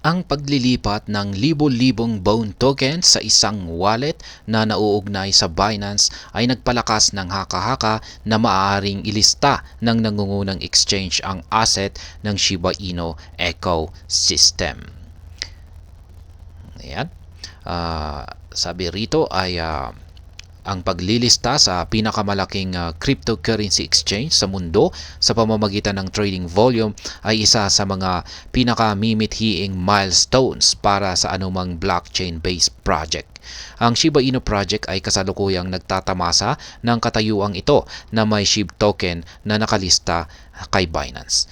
Ang paglilipat ng libo-libong Bone tokens sa isang wallet na nauugnay sa Binance ay nagpalakas ng haka-haka na maaaring ilista ng nangungunang exchange ang asset ng Shiba Inu ecosystem. Ayan. Sabi rito ay ang paglilista sa pinakamalaking cryptocurrency exchange sa mundo sa pamamagitan ng trading volume ay isa sa mga pinakamimithing milestones para sa anumang blockchain-based project. Ang Shiba Inu project ay kasalukuyang nagtatamasa ng katayuang ito na may SHIB token na nakalista kay Binance.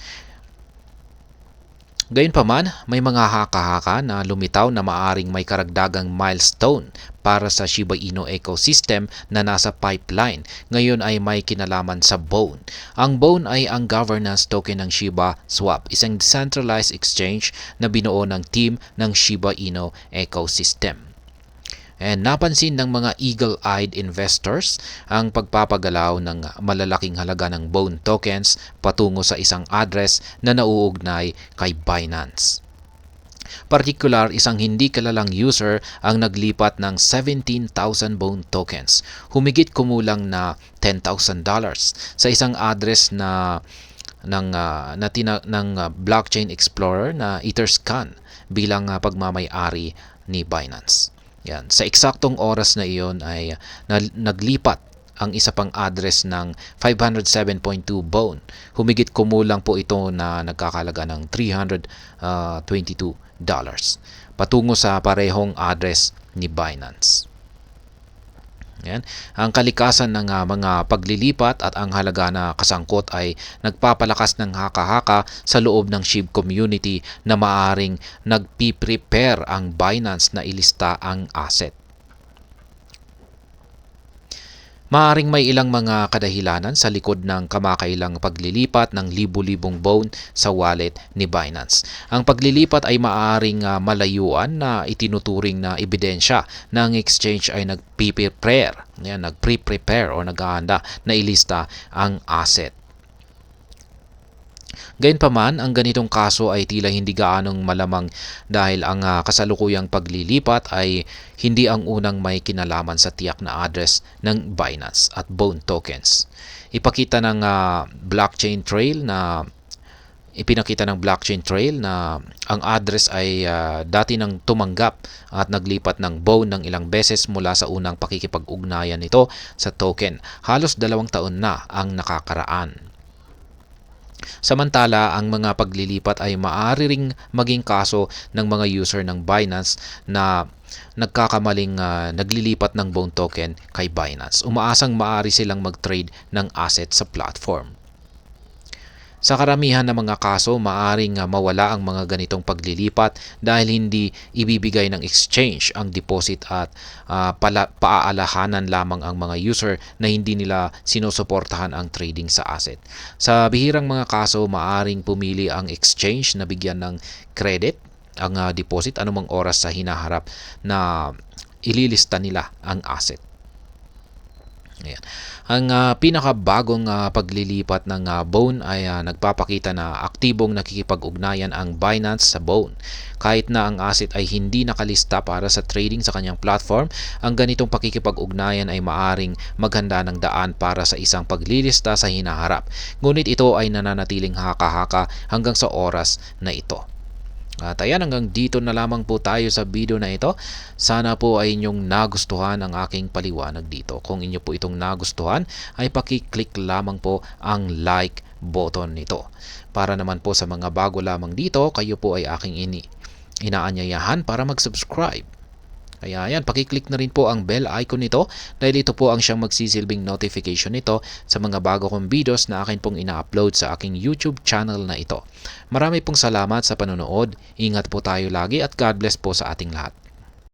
Gayunpaman, may mga haka-haka na lumitaw na maaring may karagdagang milestone para sa Shiba Inu ecosystem na nasa pipeline. Ngayon ay may kinalaman sa Bone. Ang Bone ay ang governance token ng Shiba Swap, isang decentralized exchange na binuo ng team ng Shiba Inu ecosystem. And napansin ng mga eagle-eyed investors ang pagpapagalaw ng malalaking halaga ng Bone tokens patungo sa isang address na nauugnay kay Binance. Partikular, isang hindi kilalang user ang naglipat ng 17,000 Bone tokens, humigit kumulang na $10,000 sa isang address ng blockchain explorer na Etherscan bilang pagmamay-ari ni Binance. Yan. Sa eksaktong oras na iyon ay naglipat ang isa pang address ng 507.2 Bone. Humigit kumulang po ito na nagkakalaga ng $322 patungo sa parehong address ni Binance. Yan. Ang kalikasan ng mga paglilipat at ang halaga na kasangkot ay nagpapalakas ng haka-haka sa loob ng SHIB community na maaring nagpiprepare ang Binance na ilista ang asset. Maaring may ilang mga kadahilanan sa likod ng kamakailang paglilipat ng libu-libong Bone sa wallet ni Binance. Ang paglilipat ay maaring malayuan na itinuturing na ebidensya na ang exchange ay nagpre-prepare o naghahanda na ilista ang asset. Gayunpaman, ang ganitong kaso ay tila hindi gaanong malamang dahil ang kasalukuyang paglilipat ay hindi ang unang may kinalaman sa tiyak na address ng Binance at Bone tokens. Ipinakita ng blockchain trail na ang address ay dati nang tumanggap at naglipat ng Bone ng ilang beses mula sa unang pakikipag-ugnayan nito sa token. Halos 2 taon na ang nakakaraan. Samantala, ang mga paglilipat ay maaari ring maging kaso ng mga user ng Binance na nagkakamaling naglilipat ng Bone token kay Binance. Umaasang maaari silang mag-trade ng asset sa platform. Sa karamihan ng mga kaso, maaring mawala ang mga ganitong paglilipat dahil hindi ibibigay ng exchange ang deposit at paaalahanan lamang ang mga user na hindi nila sinusuportahan ang trading sa asset. Sa bihirang mga kaso, maaring pumili ang exchange na bigyan ng credit ang deposit anumang oras sa hinaharap na ililista nila ang asset. Ayan. Ang pinakabagong paglilipat ng Bone ay nagpapakita na aktibong nakikipag-ugnayan ang Binance sa Bone. Kahit na ang asset ay hindi nakalista para sa trading sa kanyang platform, ang ganitong pakikipag-ugnayan ay maaring maghanda ng daan para sa isang paglilista sa hinaharap. Ngunit ito ay nananatiling haka-haka hanggang sa oras na ito. At ayan, hanggang dito na lamang po tayo sa video na ito. Sana po ay inyong nagustuhan ang aking paliwanag dito. Kung inyo po itong nagustuhan, ay paki-click lamang po ang like button nito. Para naman po sa mga bago lamang dito, kayo po ay aking inaanyayahan para mag-subscribe. Kaya ayan, paki-click na rin po ang bell icon nito dahil ito po ang siyang magsisilbing notification nito sa mga bago kong videos na akin pong ina-upload sa aking YouTube channel na ito. Marami pong salamat sa panonood, ingat po tayo lagi at God bless po sa ating lahat.